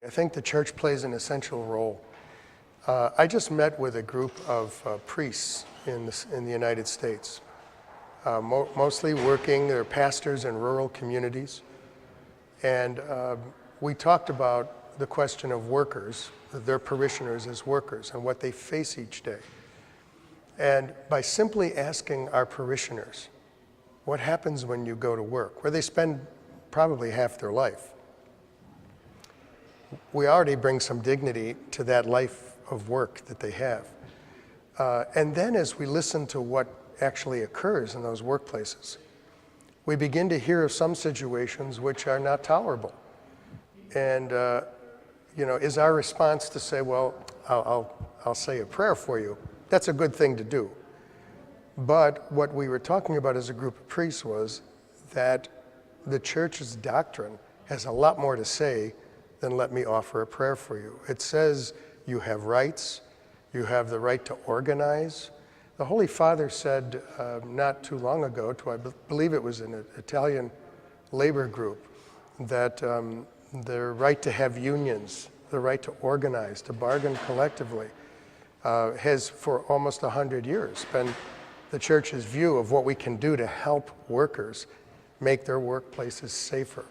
I think the church plays an essential role. I just met with a group of priests in the United States, mostly working, they're pastors in rural communities. And we talked about the question of workers, their parishioners as workers, and what they face each day. And by simply asking our parishioners, what happens when you go to work, where they spend probably half their life, we already bring some dignity to that life of work that they have. And then as we listen to what actually occurs in those workplaces, we begin to hear of some situations which are not tolerable. And is our response to say, well, I'll say a prayer for you. That's a good thing to do. But what we were talking about as a group of priests was that the church's doctrine has a lot more to say than let me offer a prayer for you. It says you have rights, you have the right to organize. The Holy Father said not too long ago to, I believe it was an Italian labor group, that the right to have unions, the right to organize, to bargain collectively, has for almost 100 years been the church's view of what we can do to help workers make their workplaces safer.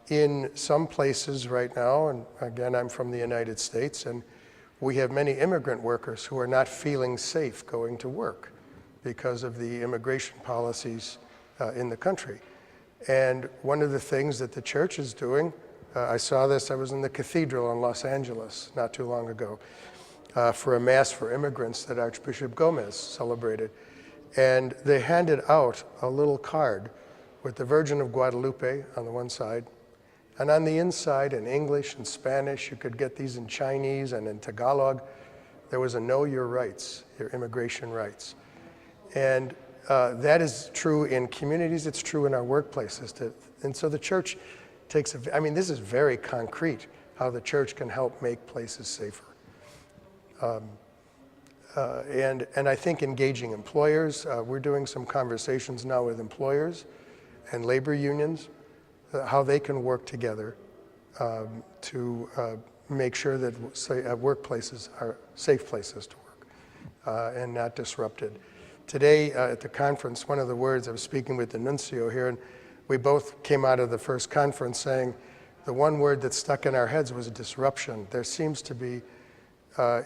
In some places right now, and again, I'm from the United States, and we have many immigrant workers who are not feeling safe going to work because of the immigration policies in the country. And one of the things that the church is doing, I saw this, I was in the cathedral in Los Angeles not too long ago for a mass for immigrants that Archbishop Gomez celebrated. And they handed out a little card with the Virgin of Guadalupe on the one side, and on the inside, in English and Spanish, you could get these in Chinese and in Tagalog, there was a know your rights, your immigration rights. And that is true in communities, it's true in our workplaces. And so the church takes, this is very concrete, how the church can help make places safer. And I think engaging employers, we're doing some conversations now with employers and labor unions, how they can work together to make sure that workplaces are safe places to work and not disrupted. Today at the conference, one of the words, I was speaking with the nuncio here, and we both came out of the first conference saying the one word that stuck in our heads was disruption. There seems to be,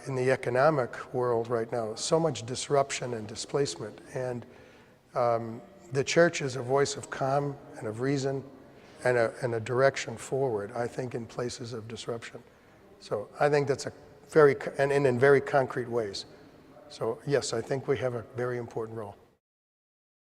in the economic world right now, so much disruption and displacement. And the church is a voice of calm and of reason and a direction forward, I think, in places of disruption. So I think that's and in very concrete ways. So yes, I think we have a very important role.